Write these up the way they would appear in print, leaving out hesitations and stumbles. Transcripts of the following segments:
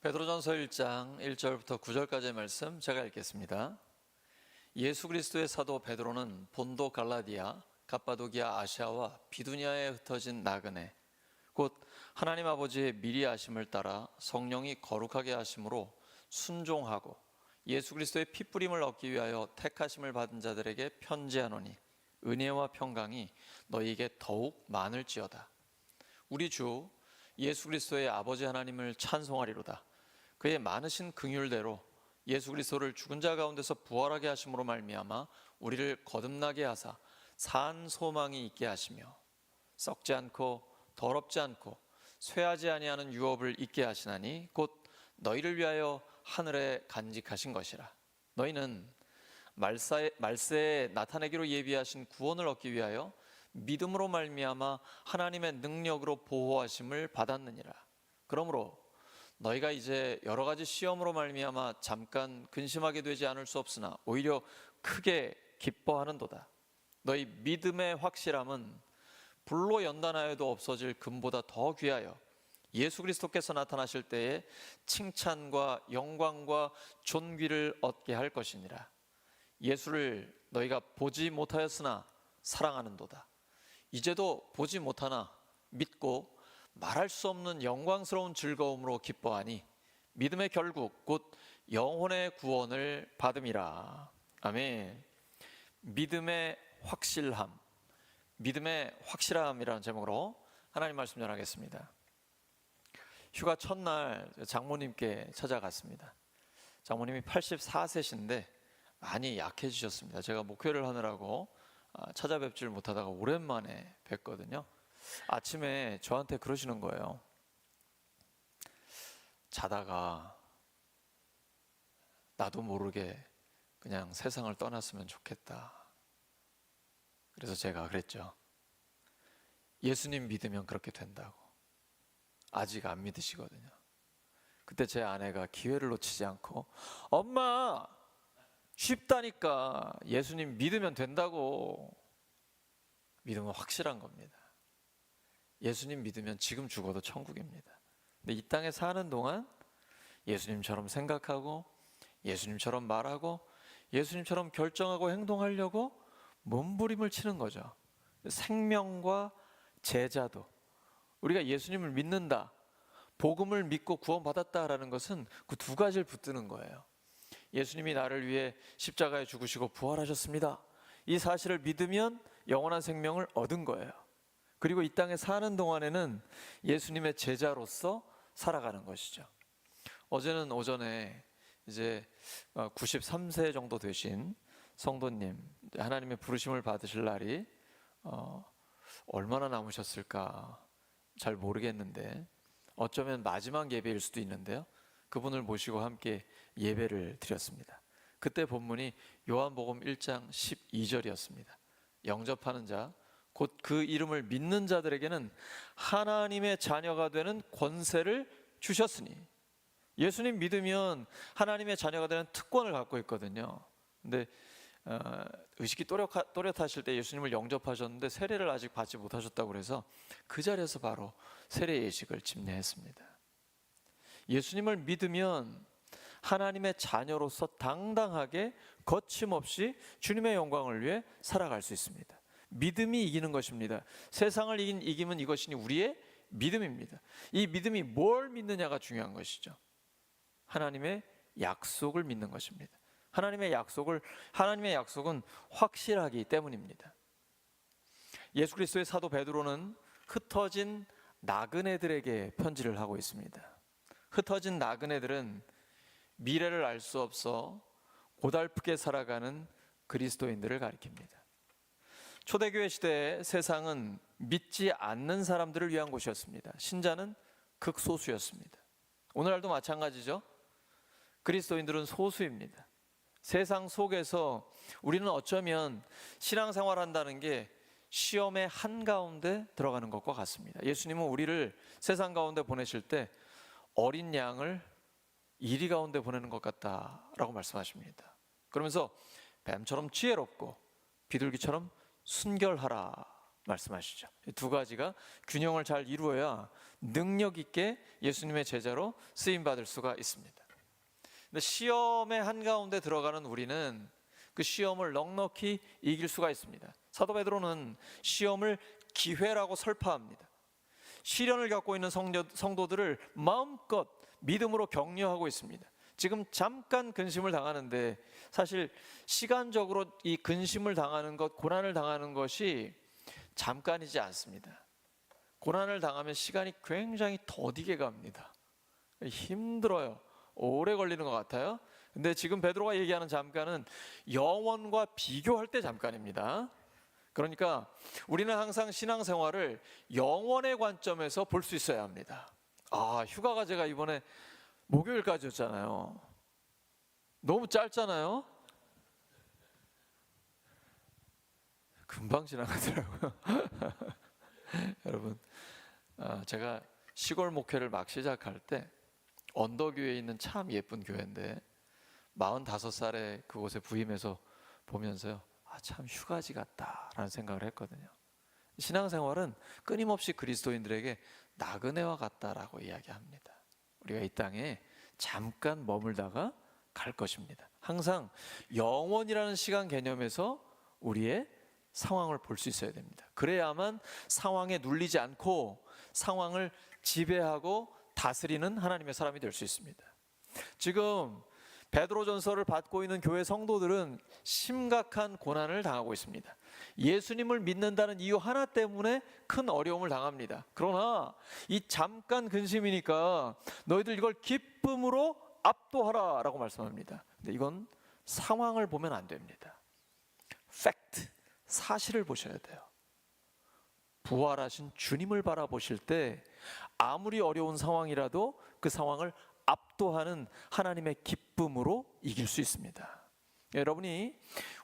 베드로전서 1장 1절부터 9절까지의 말씀 제가 읽겠습니다. 예수 그리스도의 사도 베드로는 본도 갈라디아, 갑바도기아, 아시아와 비두니아에 흩어진 나그네, 곧 하나님 아버지의 미리 아심을 따라 성령이 거룩하게 하심으로 순종하고 예수 그리스도의 피뿌림을 얻기 위하여 택하심을 받은 자들에게 편지하노니 은혜와 평강이 너희에게 더욱 많을지어다. 우리 주 예수 그리스도의 아버지 하나님을 찬송하리로다. 그의 많으신 긍휼대로 예수 그리스도를 죽은 자 가운데서 부활하게 하심으로 말미암아 우리를 거듭나게 하사 산 소망이 있게 하시며 썩지 않고 더럽지 않고 쇠하지 아니하는 유업을 있게 하시나니 곧 너희를 위하여 하늘에 간직하신 것이라. 너희는 말세에 나타내기로 예비하신 구원을 얻기 위하여 믿음으로 말미암아 하나님의 능력으로 보호하심을 받았느니라. 그러므로 너희가 이제 여러 가지 시험으로 말미암아 잠깐 근심하게 되지 않을 수 없으나 오히려 크게 기뻐하는도다. 너희 믿음의 확실함은 불로 연단하여도 없어질 금보다 더 귀하여 예수 그리스도께서 나타나실 때에 칭찬과 영광과 존귀를 얻게 할 것이니라. 예수를 너희가 보지 못하였으나 사랑하는도다. 이제도 보지 못하나 믿고 말할 수 없는 영광스러운 즐거움으로 기뻐하니 믿음의 결국 곧 영혼의 구원을 받음이라. 아멘. 믿음의 확실함, 믿음의 확실함이라는 제목으로 하나님 말씀 전하겠습니다. 휴가 첫날 장모님께 찾아갔습니다. 장모님이 84세신데 많이 약해지셨습니다. 제가 목회를 하느라고 찾아뵙지를 못하다가 오랜만에 뵀거든요. 아침에 저한테 그러시는 거예요. 자다가 나도 모르게 그냥 세상을 떠났으면 좋겠다. 그래서 제가 그랬죠. 예수님 믿으면 그렇게 된다고. 아직 안 믿으시거든요. 그때 제 아내가 기회를 놓치지 않고 엄마 쉽다니까 예수님 믿으면 된다고. 믿음은 확실한 겁니다. 예수님 믿으면 지금 죽어도 천국입니다. 근데 이 땅에 사는 동안 예수님처럼 생각하고 예수님처럼 말하고 예수님처럼 결정하고 행동하려고 몸부림을 치는 거죠. 생명과 제자도, 우리가 예수님을 믿는다, 복음을 믿고 구원받았다라는 것은 그 두 가지를 붙드는 거예요. 예수님이 나를 위해 십자가에 죽으시고 부활하셨습니다. 이 사실을 믿으면 영원한 생명을 얻은 거예요. 그리고 이 땅에 사는 동안에는 예수님의 제자로서 살아가는 것이죠. 어제는 오전에 이제 93세 정도 되신 성도님, 하나님의 부르심을 받으실 날이 얼마나 남으셨을까 잘 모르겠는데 어쩌면 마지막 예배일 수도 있는데요. 그분을 모시고 함께 예배를 드렸습니다. 그때 본문이 요한복음 1장 12절이었습니다. 영접하는 자, 곧 그 이름을 믿는 자들에게는 하나님의 자녀가 되는 권세를 주셨으니. 예수님 믿으면 하나님의 자녀가 되는 특권을 갖고 있거든요. 근데 의식이 또렷하실 때 예수님을 영접하셨는데 세례를 아직 받지 못하셨다고 그래서 그 자리에서 바로 세례 예식을 집례했습니다. 예수님을 믿으면 하나님의 자녀로서 당당하게 거침없이 주님의 영광을 위해 살아갈 수 있습니다. 믿음이 이기는 것입니다. 세상을 이기면 이것이니 우리의 믿음입니다. 이 믿음이 뭘 믿느냐가 중요한 것이죠. 하나님의 약속을 믿는 것입니다. 하나님의 약속은 확실하기 때문입니다. 예수 그리스도의 사도 베드로는 흩어진 나그네들에게 편지를 하고 있습니다. 흩어진 나그네들은 미래를 알 수 없어 고달프게 살아가는 그리스도인들을 가리킵니다. 초대교회 시대에 세상은 믿지 않는 사람들을 위한 곳이었습니다. 신자는 극소수였습니다. 오늘날도 마찬가지죠. 그리스도인들은 소수입니다. 세상 속에서 우리는 어쩌면 신앙생활 한다는 게 시험의 한가운데 들어가는 것과 같습니다. 예수님은 우리를 세상 가운데 보내실 때 어린 양을 이리 가운데 보내는 것 같다라고 말씀하십니다. 그러면서 뱀처럼 지혜롭고 비둘기처럼 순결하라 말씀하시죠. 이 두 가지가 균형을 잘 이루어야 능력 있게 예수님의 제자로 쓰임 받을 수가 있습니다. 근데 시험의 한가운데 들어가는 우리는 그 시험을 넉넉히 이길 수가 있습니다. 사도 베드로는 시험을 기회라고 설파합니다. 시련을 겪고 있는 성도들을 마음껏 믿음으로 격려하고 있습니다. 지금 잠깐 근심을 당하는데 사실 시간적으로 이 근심을 당하는 것, 고난을 당하는 것이 잠깐이지 않습니다. 고난을 당하면 시간이 굉장히 더디게 갑니다. 힘들어요. 오래 걸리는 것 같아요. 근데 지금 베드로가 얘기하는 잠깐은 영원과 비교할 때 잠깐입니다. 그러니까 우리는 항상 신앙생활을 영원의 관점에서 볼 수 있어야 합니다. 휴가가 제가 이번에 목요일까지였잖아요. 너무 짧잖아요. 금방 지나가더라고요. 여러분, 제가 시골 목회를 막 시작할 때 언덕위에 있는 참 예쁜 교회인데 45살에 그곳에 부임해서 보면서요, 참 휴가지 같다라는 생각을 했거든요. 신앙생활은 끊임없이 그리스도인들에게 나그네와 같다라고 이야기합니다. 우리가 이 땅에 잠깐 머물다가 갈 것입니다. 항상 영원이라는 시간 개념에서 우리의 상황을 볼 수 있어야 됩니다. 그래야만 상황에 눌리지 않고 상황을 지배하고 다스리는 하나님의 사람이 될 수 있습니다. 지금 베드로전서를 받고 있는 교회 성도들은 심각한 고난을 당하고 있습니다. 예수님을 믿는다는 이유 하나 때문에 큰 어려움을 당합니다. 그러나 이 잠깐 근심이니까 너희들 이걸 기쁨으로 압도하라 라고 말씀합니다. 근데 이건 상황을 보면 안 됩니다. 팩트, 사실을 보셔야 돼요. 부활하신 주님을 바라보실 때 아무리 어려운 상황이라도 그 상황을 압도하는 하나님의 기쁨으로 이길 수 있습니다. 여러분이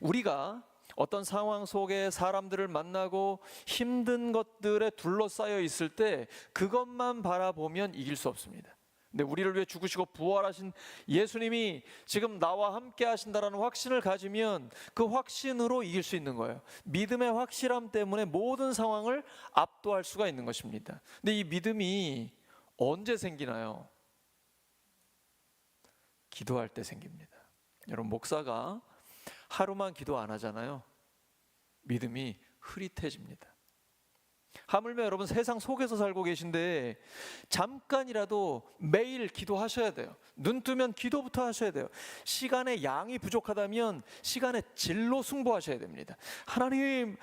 우리가 어떤 상황 속에 사람들을 만나고 힘든 것들에 둘러싸여 있을 때 그것만 바라보면 이길 수 없습니다. 근데 우리를 위해 죽으시고 부활하신 예수님이 지금 나와 함께 하신다라는 확신을 가지면 그 확신으로 이길 수 있는 거예요. 믿음의 확실함 때문에 모든 상황을 압도할 수가 있는 것입니다. 근데 이 믿음이 언제 생기나요? 기도할 때 생깁니다. 여러분, 목사가 하루만 기도 안 하잖아요. 믿음이 흐릿해집니다. 하물며 여러분 세상 속에서 살고 계신데 잠깐이라도 매일 기도하셔야 돼요. 눈 뜨면 기도부터 하셔야 돼요. 시간의 양이 부족하다면 시간의 질로 승부하셔야 됩니다. 하나님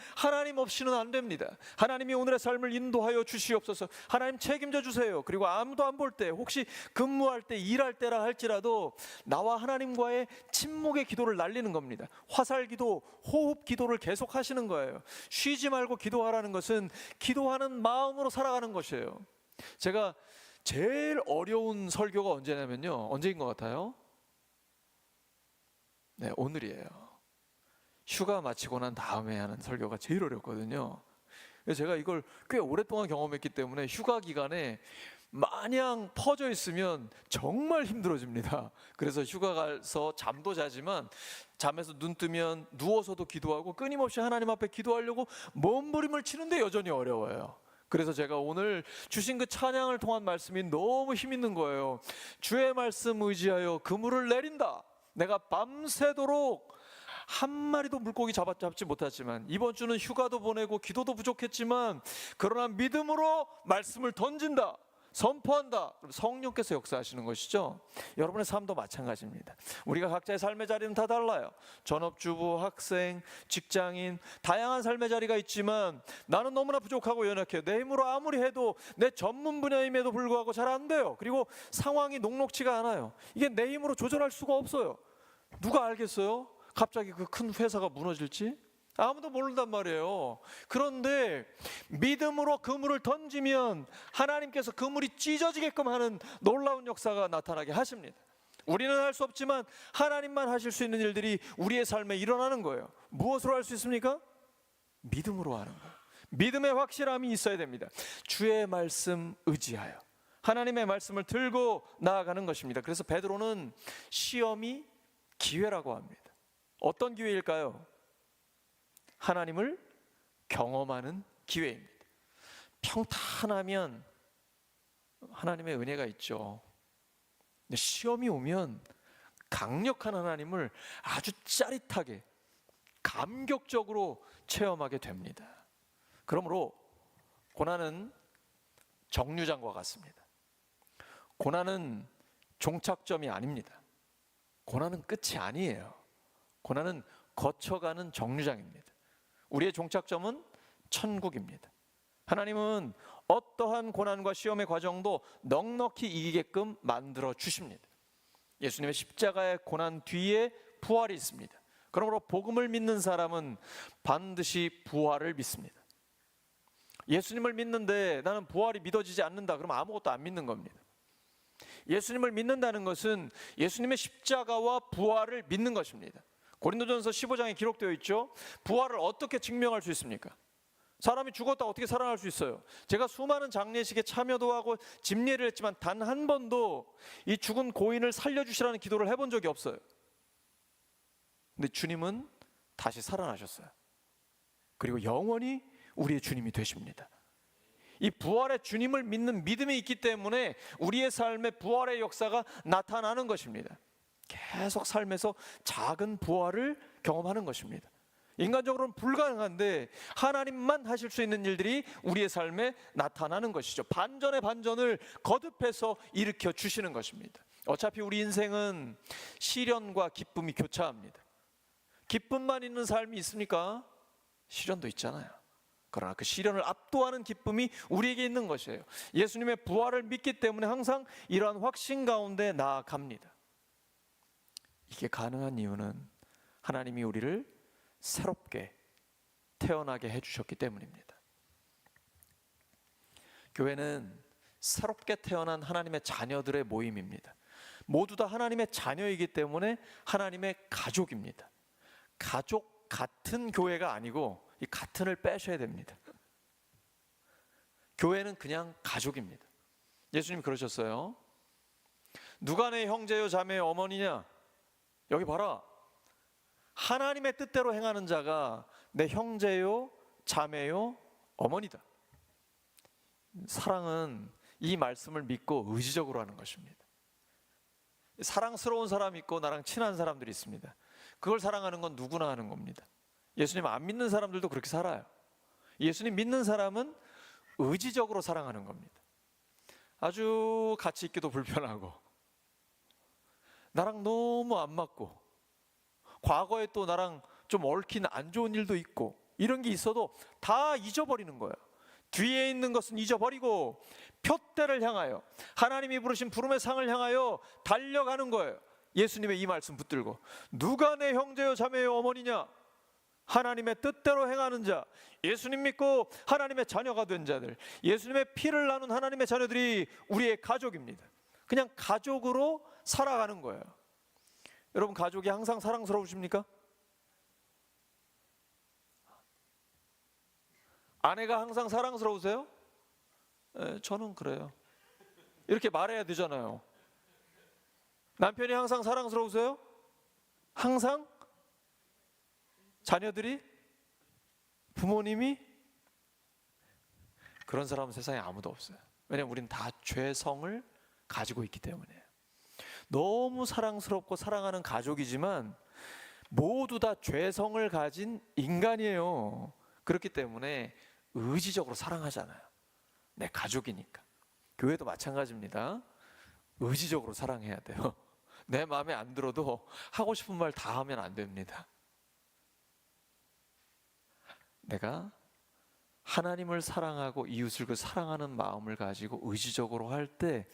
없이는 안 됩니다. 하나님이 오늘의 삶을 인도하여 주시옵소서. 하나님 책임져 주세요. 그리고 아무도 안 볼 때, 혹시 근무할 때, 일할 때라 할지라도 나와 하나님과의 침묵의 기도를 날리는 겁니다. 화살 기도, 호흡 기도를 계속 하시는 거예요. 쉬지 말고 기도하라는 것은 기도하는 마음으로 살아가는 것이에요. 제가 제일 어려운 설교가 언제냐면요, 언제인 것 같아요? 네, 오늘이에요. 휴가 마치고 난 다음에 하는 설교가 제일 어렵거든요. 그래서 제가 이걸 꽤 오랫동안 경험했기 때문에 휴가 기간에 마냥 퍼져 있으면 정말 힘들어집니다. 그래서 휴가 가서 잠도 자지만 잠에서 눈 뜨면 누워서도 기도하고 끊임없이 하나님 앞에 기도하려고 몸부림을 치는데 여전히 어려워요. 그래서 제가 오늘 주신 그 찬양을 통한 말씀이 너무 힘 있는 거예요. 주의 말씀 의지하여 그물을 내린다. 내가 밤새도록 한 마리도 물고기 잡지 못했지만, 이번 주는 휴가도 보내고 기도도 부족했지만 그러나 믿음으로 말씀을 던진다, 선포한다. 성령께서 역사하시는 것이죠. 여러분의 삶도 마찬가지입니다. 우리가 각자의 삶의 자리는 다 달라요. 전업주부, 학생, 직장인, 다양한 삶의 자리가 있지만 나는 너무나 부족하고 연약해요. 내 힘으로 아무리 해도 내 전문 분야임에도 불구하고 잘 안 돼요. 그리고 상황이 녹록지가 않아요. 이게 내 힘으로 조절할 수가 없어요. 누가 알겠어요? 갑자기 그 큰 회사가 무너질지? 아무도 모른단 말이에요. 그런데 믿음으로 그물을 던지면 하나님께서 그물이 찢어지게끔 하는 놀라운 역사가 나타나게 하십니다. 우리는 할 수 없지만 하나님만 하실 수 있는 일들이 우리의 삶에 일어나는 거예요. 무엇으로 할 수 있습니까? 믿음으로 하는 거예요. 믿음의 확실함이 있어야 됩니다. 주의 말씀 의지하여 하나님의 말씀을 들고 나아가는 것입니다. 그래서 베드로는 시험이 기회라고 합니다. 어떤 기회일까요? 하나님을 경험하는 기회입니다. 평탄하면 하나님의 은혜가 있죠. 근데 시험이 오면 강력한 하나님을 아주 짜릿하게 감격적으로 체험하게 됩니다. 그러므로 고난은 정류장과 같습니다. 고난은 종착점이 아닙니다. 고난은 끝이 아니에요. 고난은 거쳐가는 정류장입니다. 우리의 종착점은 천국입니다. 하나님은 어떠한 고난과 시험의 과정도 넉넉히 이기게끔 만들어 주십니다. 예수님의 십자가의 고난 뒤에 부활이 있습니다. 그러므로 복음을 믿는 사람은 반드시 부활을 믿습니다. 예수님을 믿는데 나는 부활이 믿어지지 않는다, 그러면 아무것도 안 믿는 겁니다. 예수님을 믿는다는 것은 예수님의 십자가와 부활을 믿는 것입니다. 고린도전서 15장에 기록되어 있죠. 부활을 어떻게 증명할 수 있습니까? 사람이 죽었다 어떻게 살아날 수 있어요? 제가 수많은 장례식에 참여도 하고 집례를 했지만 단 한 번도 이 죽은 고인을 살려주시라는 기도를 해본 적이 없어요. 근데 주님은 다시 살아나셨어요. 그리고 영원히 우리의 주님이 되십니다. 이 부활의 주님을 믿는 믿음이 있기 때문에 우리의 삶에 부활의 역사가 나타나는 것입니다. 계속 삶에서 작은 부활을 경험하는 것입니다. 인간적으로는 불가능한데 하나님만 하실 수 있는 일들이 우리의 삶에 나타나는 것이죠. 반전의 반전을 거듭해서 일으켜 주시는 것입니다. 어차피 우리 인생은 시련과 기쁨이 교차합니다. 기쁨만 있는 삶이 있습니까? 시련도 있잖아요. 그러나 그 시련을 압도하는 기쁨이 우리에게 있는 것이에요. 예수님의 부활을 믿기 때문에 항상 이러한 확신 가운데 나아갑니다. 이게 가능한 이유는 하나님이 우리를 새롭게 태어나게 해주셨기 때문입니다. 교회는 새롭게 태어난 하나님의 자녀들의 모임입니다. 모두 다 하나님의 자녀이기 때문에 하나님의 가족입니다. 가족 같은 교회가 아니고 이 같은을 빼셔야 됩니다. 교회는 그냥 가족입니다. 예수님 그러셨어요. 누가 내 형제요 자매요 어머니냐? 여기 봐라. 하나님의 뜻대로 행하는 자가 내 형제요 자매요 어머니다. 사랑은 이 말씀을 믿고 의지적으로 하는 것입니다. 사랑스러운 사람이 있고 나랑 친한 사람들이 있습니다. 그걸 사랑하는 건 누구나 하는 겁니다. 예수님 안 믿는 사람들도 그렇게 살아요. 예수님 믿는 사람은 의지적으로 사랑하는 겁니다. 아주 같이 있기도 불편하고 나랑 너무 안 맞고 과거에 또 나랑 좀 얽힌 안 좋은 일도 있고 이런 게 있어도 다 잊어버리는 거예요. 뒤에 있는 것은 잊어버리고 표대를 향하여 하나님이 부르신 부름의 상을 향하여 달려가는 거예요. 예수님의 이 말씀 붙들고 누가 내 형제요 자매요 어머니냐? 하나님의 뜻대로 행하는 자, 예수님 믿고 하나님의 자녀가 된 자들, 예수님의 피를 나눈 하나님의 자녀들이 우리의 가족입니다. 그냥 가족으로 살아가는 거예요. 여러분 가족이 항상 사랑스러우십니까? 아내가 항상 사랑스러우세요? 저는 그래요. 이렇게 말해야 되잖아요. 남편이 항상 사랑스러우세요? 항상? 자녀들이? 부모님이? 그런 사람은 세상에 아무도 없어요. 왜냐하면 우리는 다 죄성을 가지고 있기 때문이에요. 너무 사랑스럽고 사랑하는 가족이지만 모두 다 죄성을 가진 인간이에요. 그렇기 때문에 의지적으로 사랑하잖아요. 내 가족이니까. 교회도 마찬가지입니다. 의지적으로 사랑해야 돼요. 내 마음에 안 들어도 하고 싶은 말 다 하면 안 됩니다. 내가 하나님을 사랑하고 이웃을 그 사랑하는 마음을 가지고 의지적으로 할 때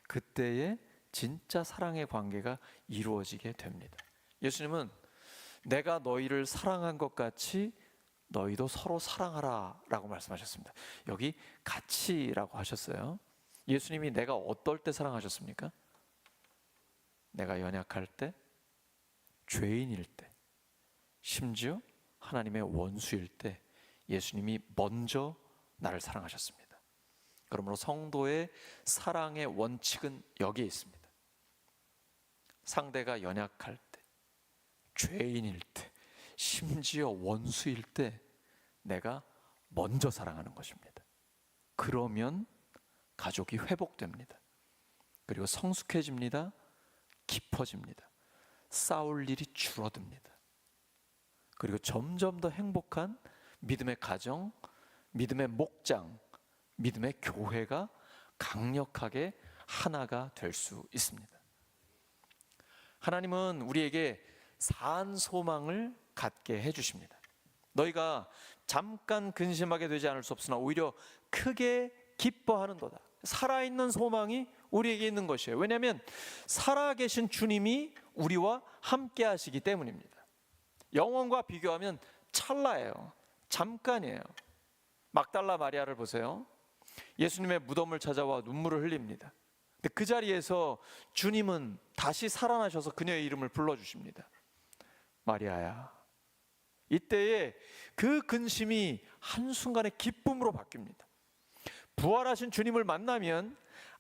그때에 진짜 사랑의 관계가 이루어지게 됩니다. 예수님은 내가 너희를 사랑한 것 같이 너희도 서로 사랑하라 라고 말씀하셨습니다. 여기 같이라고 하셨어요. 예수님이 내가 어떨 때 사랑하셨습니까? 내가 연약할 때, 죄인일 때, 심지어 하나님의 원수일 때 예수님이 먼저 나를 사랑하셨습니다. 그러므로 성도의 사랑의 원칙은 여기에 있습니다. 상대가 연약할 때, 죄인일 때, 심지어 원수일 때 내가 먼저 사랑하는 것입니다. 그러면 가족이 회복됩니다. 그리고 성숙해집니다. 깊어집니다. 싸울 일이 줄어듭니다. 그리고 점점 더 행복한 믿음의 가정, 믿음의 목장, 믿음의 교회가 강력하게 하나가 될 수 있습니다. 하나님은 우리에게 산 소망을 갖게 해주십니다. 너희가 잠깐 근심하게 되지 않을 수 없으나 오히려 크게 기뻐하는도다. 살아있는 소망이 우리에게 있는 것이에요. 왜냐하면 살아계신 주님이 우리와 함께 하시기 때문입니다. 영원과 비교하면 찰나예요. 잠깐이에요. 막달라 마리아를 보세요. 예수님의 무덤을 찾아와 눈물을 흘립니다. 근데 그 자리에서 주님은 다시 살아나셔서 그녀의 이름을 불러주십니다. 마리아야. 이때에 그 근심이 한순간에 기쁨으로 바뀝니다. 부활하신 주님을 만나면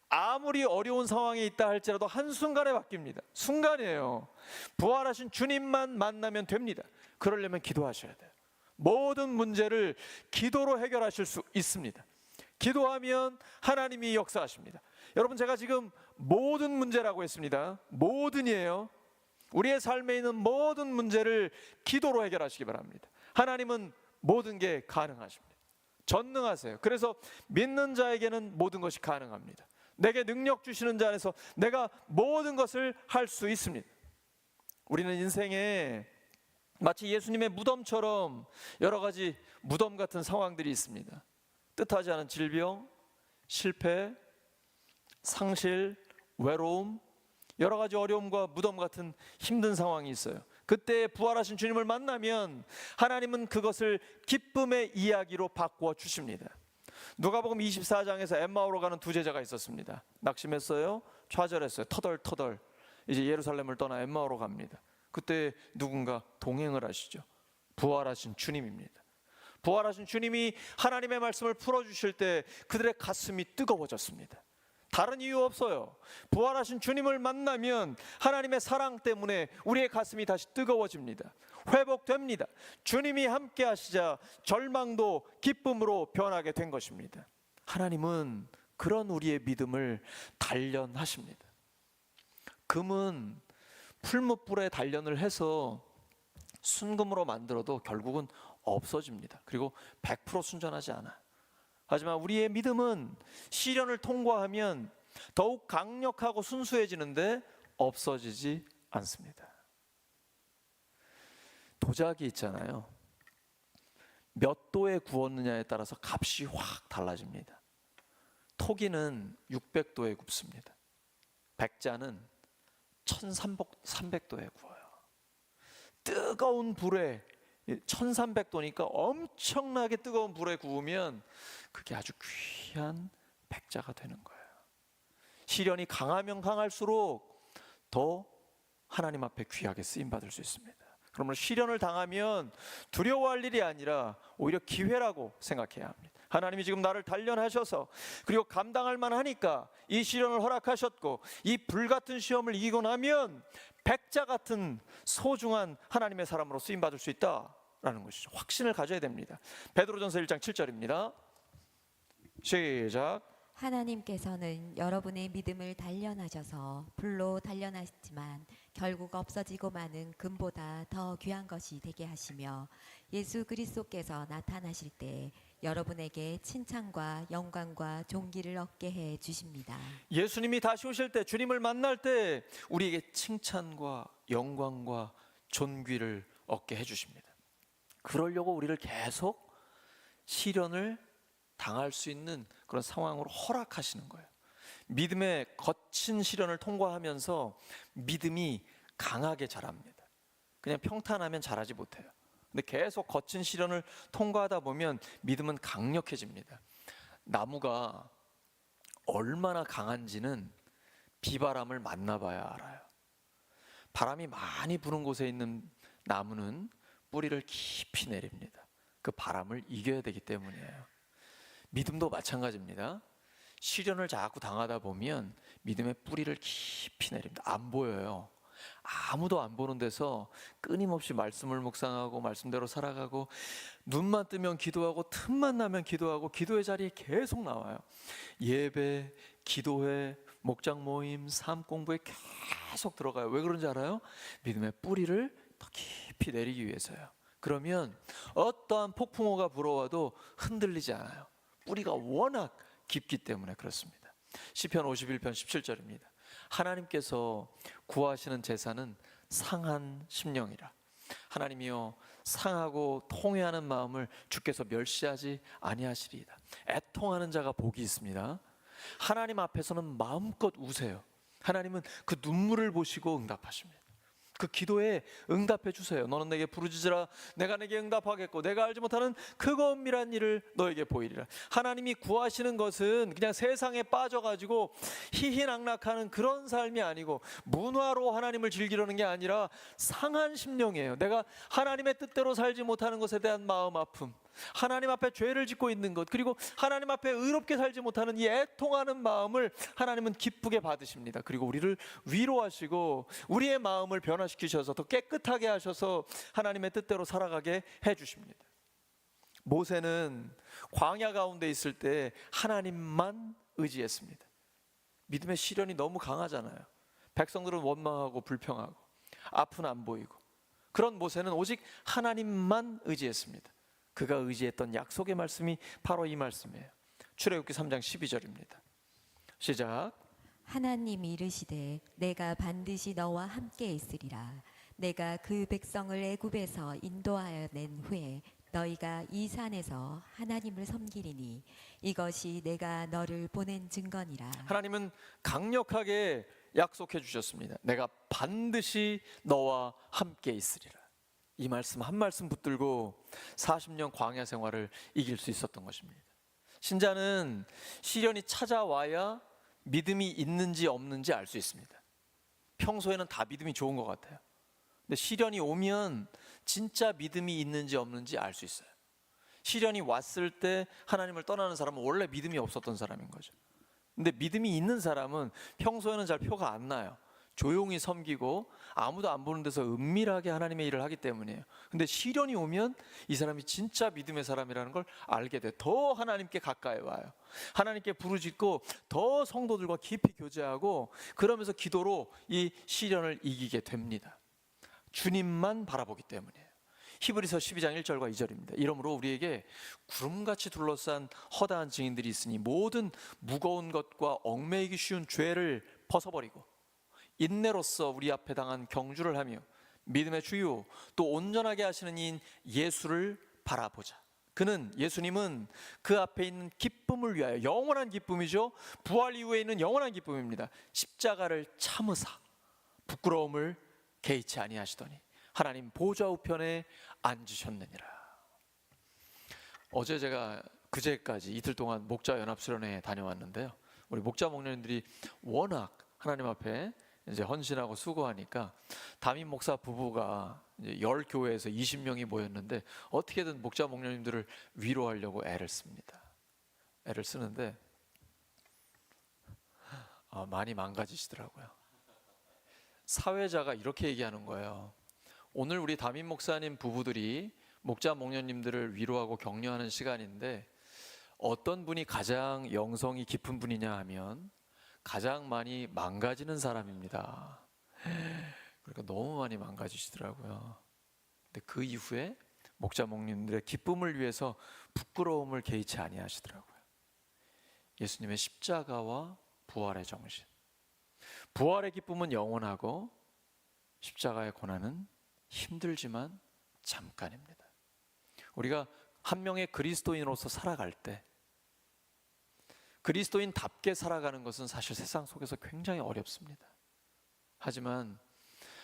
아무리 어려운 상황에 있다 할지라도 한순간에 바뀝니다. 순간이에요. 부활하신 주님만 만나면 됩니다. 그러려면 기도하셔야 돼요. 모든 문제를 기도로 해결하실 수 있습니다. 기도하면 하나님이 역사하십니다. 여러분, 제가 지금 모든 문제라고 했습니다. 모든이에요. 우리의 삶에 있는 모든 문제를 기도로 해결하시기 바랍니다. 하나님은 모든 게 가능하십니다. 전능하세요. 그래서 믿는 자에게는 모든 것이 가능합니다. 내게 능력 주시는 자 안에서 내가 모든 것을 할 수 있습니다. 우리는 인생에 마치 예수님의 무덤처럼 여러 가지 무덤 같은 상황들이 있습니다. 뜻하지 않은 질병, 실패, 상실, 외로움, 여러 가지 어려움과 무덤 같은 힘든 상황이 있어요. 그때 부활하신 주님을 만나면 하나님은 그것을 기쁨의 이야기로 바꾸어 주십니다. 누가복음 24장에서 엠마오로 가는 두 제자가 있었습니다. 낙심했어요. 좌절했어요. 터덜터덜 이제 예루살렘을 떠나 엠마오로 갑니다. 그때 누군가 동행을 하시죠. 부활하신 주님입니다. 부활하신 주님이 하나님의 말씀을 풀어주실 때 그들의 가슴이 뜨거워졌습니다. 다른 이유 없어요. 부활하신 주님을 만나면 하나님의 사랑 때문에 우리의 가슴이 다시 뜨거워집니다. 회복됩니다. 주님이 함께 하시자 절망도 기쁨으로 변하게 된 것입니다. 하나님은 그런 우리의 믿음을 단련하십니다. 금은 풀무불에 단련을 해서 순금으로 만들어도 결국은 없어집니다. 그리고 100% 순전하지 않아. 하지만 우리의 믿음은 시련을 통과하면 더욱 강력하고 순수해지는데 없어지지 않습니다. 도자기 있잖아요. 몇 도에 구웠느냐에 따라서 값이 확 달라집니다. 토기는 600도에 굽습니다. 백자는 1300도에 구워요. 뜨거운 불에 1300도니까 엄청나게 뜨거운 불에 구우면 그게 아주 귀한 백자가 되는 거예요. 시련이 강하면 강할수록 더 하나님 앞에 귀하게 쓰임받을 수 있습니다. 그러면 시련을 당하면 두려워할 일이 아니라 오히려 기회라고 생각해야 합니다. 하나님이 지금 나를 단련하셔서 그리고 감당할 만하니까 이 시련을 허락하셨고 이 불같은 시험을 이기고 나면 백자 같은 소중한 하나님의 사람으로 쓰임받을 수 있다라는 것이죠. 확신을 가져야 됩니다. 베드로전서 1장 7절입니다. 시작. 하나님께서는 여러분의 믿음을 단련하셔서 불로 단련하셨지만 결국 없어지고 마는 금보다 더 귀한 것이 되게 하시며 예수 그리스도께서 나타나실 때 여러분에게 칭찬과 영광과 존귀를 얻게 해 주십니다. 예수님이 다시 오실 때, 주님을 만날 때 우리에게 칭찬과 영광과 존귀를 얻게 해 주십니다. 그러려고 우리를 계속 시련을 당할 수 있는 그런 상황으로 허락하시는 거예요. 믿음의 거친 시련을 통과하면서 믿음이 강하게 자랍니다. 그냥 평탄하면 자라지 못해요. 근데 계속 거친 시련을 통과하다 보면 믿음은 강력해집니다. 나무가 얼마나 강한지는 비바람을 만나봐야 알아요. 바람이 많이 부는 곳에 있는 나무는 뿌리를 깊이 내립니다. 그 바람을 이겨야 되기 때문이에요. 믿음도 마찬가지입니다. 시련을 자꾸 당하다 보면 믿음의 뿌리를 깊이 내립니다. 안 보여요. 아무도 안 보는 데서 끊임없이 말씀을 묵상하고 말씀대로 살아가고 눈만 뜨면 기도하고 틈만 나면 기도하고 기도의 자리에 계속 나와요. 예배, 기도회, 목장 모임, 삶 공부에 계속 들어가요. 왜 그런지 알아요? 믿음의 뿌리를 더 깊이 내리기 위해서요. 그러면 어떠한 폭풍우가 불어와도 흔들리지 않아요. 뿌리가 워낙 깊기 때문에 그렇습니다. 시편 51편 17절입니다. 하나님께서 구하시는 제사는 상한 심령이라. 하나님이여 상하고 통회하는 마음을 주께서 멸시하지 아니하시리이다. 애통하는 자가 복이 있습니다. 하나님 앞에서는 마음껏 우세요. 하나님은 그 눈물을 보시고 응답하십니다. 그 기도에 응답해 주세요. 너는 내게 부르짖으라 내가 내게 응답하겠고 내가 알지 못하는 크고 은밀한 일을 너에게 보이리라. 하나님이 구하시는 것은 그냥 세상에 빠져가지고 희희낙낙하는 그런 삶이 아니고 문화로 하나님을 즐기려는 게 아니라 상한 심령이에요. 내가 하나님의 뜻대로 살지 못하는 것에 대한 마음 아픔, 하나님 앞에 죄를 짓고 있는 것, 그리고 하나님 앞에 의롭게 살지 못하는 이 애통하는 마음을 하나님은 기쁘게 받으십니다. 그리고 우리를 위로하시고 우리의 마음을 변화시키셔서 더 깨끗하게 하셔서 하나님의 뜻대로 살아가게 해주십니다. 모세는 광야 가운데 있을 때 하나님만 의지했습니다. 믿음의 시련이 너무 강하잖아요. 백성들은 원망하고 불평하고 앞은 안 보이고, 그런 모세는 오직 하나님만 의지했습니다. 그가 의지했던 약속의 말씀이 바로 이 말씀이에요. 출애굽기 3장 12절입니다. 시작. 하나님이 이르시되 내가 반드시 너와 함께 있으리라. 내가 그 백성을 애굽에서 인도하여 낸 후에 너희가 이 산에서 하나님을 섬기리니 이것이 내가 너를 보낸 증거니라. 하나님은 강력하게 약속해 주셨습니다. 내가 반드시 너와 함께 있으리라. 이 말씀 한 말씀 붙들고 40년 광야 생활을 이길 수 있었던 것입니다. 신자는 시련이 찾아와야 믿음이 있는지 없는지 알 수 있습니다. 평소에는 다 믿음이 좋은 것 같아요. 근데 시련이 오면 진짜 믿음이 있는지 없는지 알 수 있어요. 시련이 왔을 때 하나님을 떠나는 사람은 원래 믿음이 없었던 사람인 거죠. 근데 믿음이 있는 사람은 평소에는 잘 표가 안 나요. 조용히 섬기고 아무도 안 보는 데서 은밀하게 하나님의 일을 하기 때문이에요. 근데 시련이 오면 이 사람이 진짜 믿음의 사람이라는 걸 알게 돼. 더 하나님께 가까이 와요. 하나님께 부르짖고 더 성도들과 깊이 교제하고 그러면서 기도로 이 시련을 이기게 됩니다. 주님만 바라보기 때문이에요. 히브리서 12장 1절과 2절입니다. 이러므로 우리에게 구름같이 둘러싼 허다한 증인들이 있으니 모든 무거운 것과 얽매이기 쉬운 죄를 벗어버리고 인내로써 우리 앞에 당한 경주를 하며 믿음의 주요 또 온전하게 하시는 이인 예수를 바라보자. 그는 예수님은 그 앞에 있는 기쁨을 위하여, 영원한 기쁨이죠. 부활 이후에 있는 영원한 기쁨입니다. 십자가를 참으사 부끄러움을 개의치 아니하시더니 하나님 보좌 우편에 앉으셨느니라. 어제 제가 그제까지 이틀 동안 목자 연합수련회에 다녀왔는데요. 우리 목자 목녀님들이 워낙 하나님 앞에 이제 헌신하고 수고하니까 담임 목사 부부가 이제 10교회에서 20명이 모였는데 어떻게든 목자 목녀님들을 위로하려고 애를 씁니다. 애를 쓰는데 많이 망가지시더라고요. 사회자가 이렇게 얘기하는 거예요. 오늘 우리 담임 목사님 부부들이 목자 목녀님들을 위로하고 격려하는 시간인데 어떤 분이 가장 영성이 깊은 분이냐 하면 가장 많이 망가지는 사람입니다. 그러니까 너무 많이 망가지시더라고요. 근데 그 이후에 목자 목님들의 기쁨을 위해서 부끄러움을 개의치 아니하시더라고요. 예수님의 십자가와 부활의 정신. 부활의 기쁨은 영원하고 십자가의 고난은 힘들지만 잠깐입니다. 우리가 한 명의 그리스도인으로서 살아갈 때 그리스도인답게 살아가는 것은 사실 세상 속에서 굉장히 어렵습니다. 하지만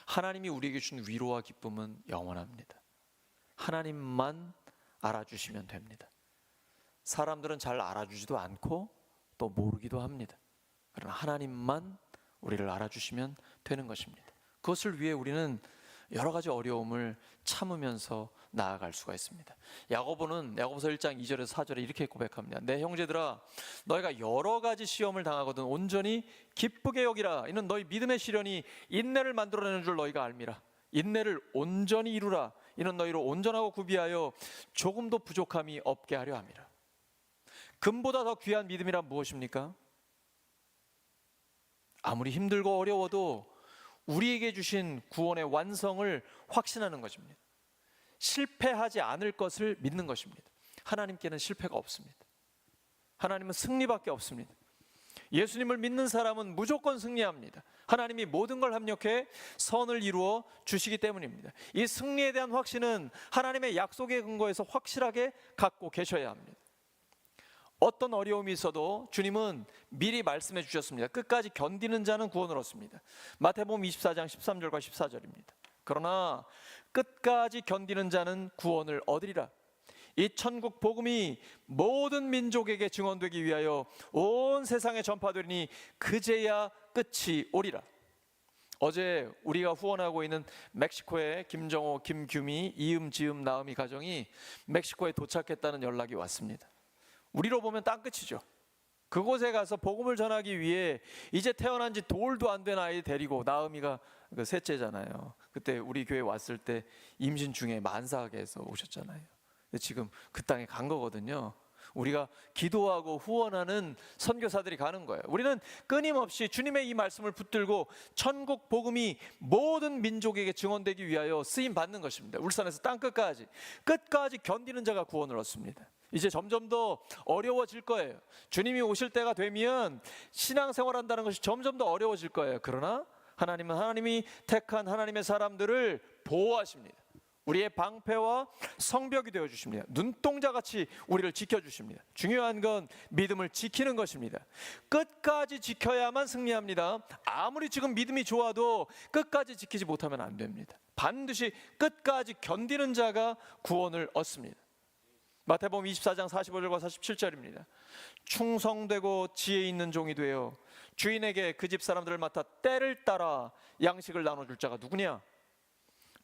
하나님이 우리에게 준 위로와 기쁨은 영원합니다. 하나님만 알아주시면 됩니다. 사람들은 잘 알아주지도 않고 또 모르기도 합니다. 그러나 하나님만 우리를 알아주시면 되는 것입니다. 그것을 위해 우리는 여러 가지 어려움을 참으면서 나아갈 수가 있습니다. 야고보는 야고보서 1장 2절에서 4절에 이렇게 고백합니다. 내 형제들아, 너희가 여러 가지 시험을 당하거든 온전히 기쁘게 여기라. 이는 너희 믿음의 시련이 인내를 만들어내는 줄 너희가 알미라. 인내를 온전히 이루라. 이는 너희로 온전하고 구비하여 조금도 부족함이 없게 하려 함이라. 금보다 더 귀한 믿음이란 무엇입니까? 아무리 힘들고 어려워도 우리에게 주신 구원의 완성을 확신하는 것입니다. 실패하지 않을 것을 믿는 것입니다. 하나님께는 실패가 없습니다. 하나님은 승리밖에 없습니다. 예수님을 믿는 사람은 무조건 승리합니다. 하나님이 모든 걸 합력해 선을 이루어 주시기 때문입니다. 이 승리에 대한 확신은 하나님의 약속에 근거해서 확실하게 갖고 계셔야 합니다. 어떤 어려움이 있어도 주님은 미리 말씀해 주셨습니다. 끝까지 견디는 자는 구원을 얻습니다. 마태복음 24장 13절과 14절입니다. 그러나 끝까지 견디는 자는 구원을 얻으리라. 이 천국 복음이 모든 민족에게 증언되기 위하여 온 세상에 전파되리니 그제야 끝이 오리라. 어제 우리가 후원하고 있는 멕시코의 김정호, 김규미, 이음, 지음, 나음이 가정이 멕시코에 도착했다는 연락이 왔습니다. 우리로 보면 땅끝이죠. 그곳에 가서 복음을 전하기 위해 이제 태어난 지 돌도 안 된 아이 데리고, 나음이가 그 셋째잖아요. 그때 우리 교회 왔을 때 임신 중에 만사하게 해서 오셨잖아요. 근데 지금 그 땅에 간 거거든요. 우리가 기도하고 후원하는 선교사들이 가는 거예요. 우리는 끊임없이 주님의 이 말씀을 붙들고 천국 복음이 모든 민족에게 증언되기 위하여 쓰임 받는 것입니다. 울산에서 땅끝까지 끝까지 견디는 자가 구원을 얻습니다. 이제 점점 더 어려워질 거예요. 주님이 오실 때가 되면 신앙생활한다는 것이 점점 더 어려워질 거예요. 그러나 하나님은 하나님이 택한 하나님의 사람들을 보호하십니다. 우리의 방패와 성벽이 되어주십니다. 눈동자같이 우리를 지켜주십니다. 중요한 건 믿음을 지키는 것입니다. 끝까지 지켜야만 승리합니다. 아무리 지금 믿음이 좋아도 끝까지 지키지 못하면 안 됩니다. 반드시 끝까지 견디는 자가 구원을 얻습니다. 마태복음 24장 45절과 47절입니다. 충성되고 지혜 있는 종이 되어 주인에게 그 집 사람들을 맡아 때를 따라 양식을 나눠줄 자가 누구냐?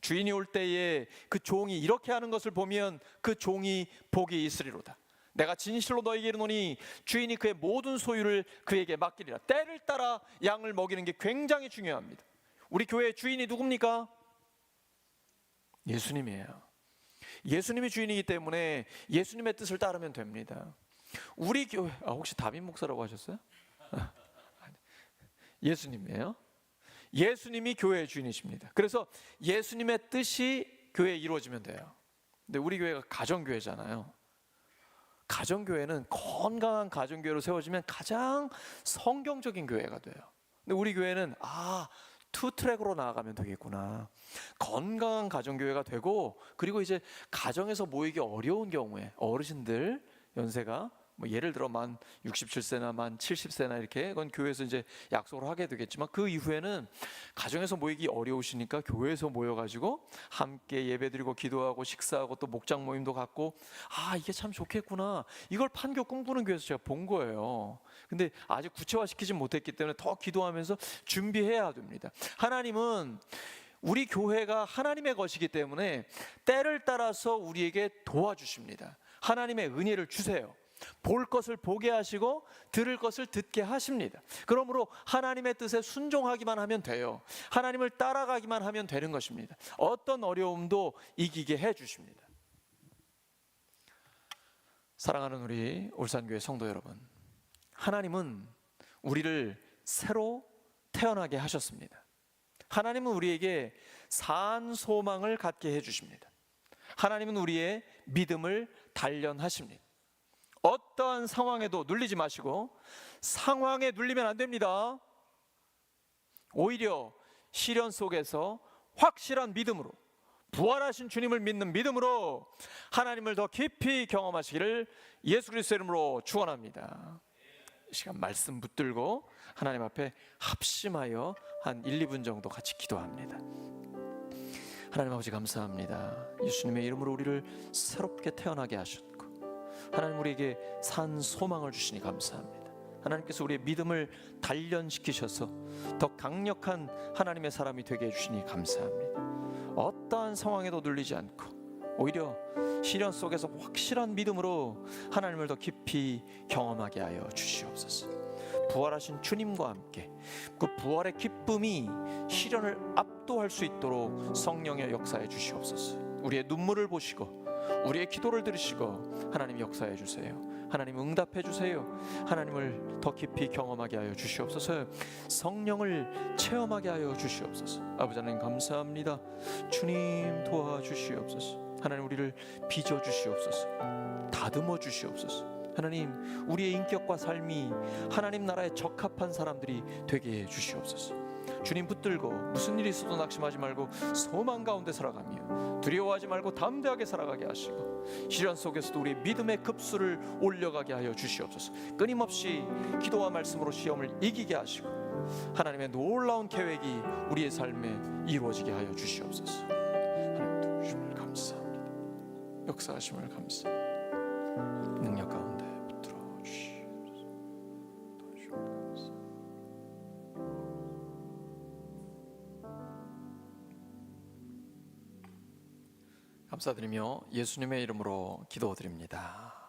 주인이 올 때에 그 종이 이렇게 하는 것을 보면 그 종이 복이 있으리로다. 내가 진실로 너에게 이르노니 주인이 그의 모든 소유를 그에게 맡기리라. 때를 따라 양을 먹이는 게 굉장히 중요합니다. 우리 교회의 주인이 누굽니까? 예수님이에요. 예수님이 주인이기 때문에 예수님의 뜻을 따르면 됩니다. 우리 교회, 혹시 다빈 목사라고 하셨어요? 예수님이에요. 예수님이 교회의 주인이십니다. 그래서 예수님의 뜻이 교회에 이루어지면 돼요. 근데 우리 교회가 가정교회잖아요. 가정교회는 건강한 가정교회로 세워지면 가장 성경적인 교회가 돼요. 근데 우리 교회는 투트랙으로 나아가면 되겠구나. 건강한 가정교회가 되고, 그리고 이제 가정에서 모이기 어려운 경우에 어르신들 연세가 예를 들어 만 67세나 만 70세나 이렇게, 그건 교회에서 이제 약속을 하게 되겠지만 그 이후에는 가정에서 모이기 어려우시니까 교회에서 모여가지고 함께 예배드리고 기도하고 식사하고 또 목장 모임도 갖고, 이게 참 좋겠구나. 이걸 판교 꿈꾸는 교회에서 제가 본 거예요. 근데 아직 구체화시키지 못했기 때문에 더 기도하면서 준비해야 됩니다. 하나님은 우리 교회가 하나님의 것이기 때문에 때를 따라서 우리에게 도와주십니다. 하나님의 은혜를 주세요. 볼 것을 보게 하시고 들을 것을 듣게 하십니다. 그러므로 하나님의 뜻에 순종하기만 하면 돼요. 하나님을 따라가기만 하면 되는 것입니다. 어떤 어려움도 이기게 해주십니다. 사랑하는 우리 울산교회 성도 여러분, 하나님은 우리를 새로 태어나게 하셨습니다. 하나님은 우리에게 산 소망을 갖게 해주십니다. 하나님은 우리의 믿음을 단련하십니다. 어떠한 상황에도 눌리지 마시고, 상황에 눌리면 안 됩니다. 오히려 시련 속에서 확실한 믿음으로, 부활하신 주님을 믿는 믿음으로 하나님을 더 깊이 경험하시기를 예수 그리스도의 이름으로 축원합니다. 이 시간 말씀 붙들고 하나님 앞에 합심하여 한 1, 2분 정도 같이 기도합니다. 하나님 아버지 감사합니다. 예수님의 이름으로 우리를 새롭게 태어나게 하셨고, 하나님 우리에게 산 소망을 주시니 감사합니다. 하나님께서 우리의 믿음을 단련시키셔서 더 강력한 하나님의 사람이 되게 해주시니 감사합니다. 어떠한 상황에도 눌리지 않고 오히려 시련 속에서 확실한 믿음으로 하나님을 더 깊이 경험하게 하여 주시옵소서. 부활하신 주님과 함께 그 부활의 기쁨이 시련을 압도할 수 있도록 성령의 역사해 주시옵소서. 우리의 눈물을 보시고 우리의 기도를 들으시고 하나님 역사해 주세요. 하나님 응답해 주세요. 하나님을 더 깊이 경험하게 하여 주시옵소서. 성령을 체험하게 하여 주시옵소서. 아버지 하나님 감사합니다. 주님 도와주시옵소서. 하나님 우리를 빚어 주시옵소서. 다듬어 주시옵소서. 하나님 우리의 인격과 삶이 하나님 나라에 적합한 사람들이 되게 해 주시옵소서. 주님 붙들고 무슨 일이 있어도 낙심하지 말고 소망 가운데 살아가며 두려워하지 말고 담대하게 살아가게 하시고 시련 속에서도 우리의 믿음의 급수를 올려가게 하여 주시옵소서. 끊임없이 기도와 말씀으로 시험을 이기게 하시고 하나님의 놀라운 계획이 우리의 삶에 이루어지게 하여 주시옵소서. 하나님 도우심을 감사합니다. 역사하심을 감사합니다. 능력 가운데 붙들어 주시옵소서. 도우심을 감사합니다. 감사드리며 예수님의 이름으로 기도드립니다.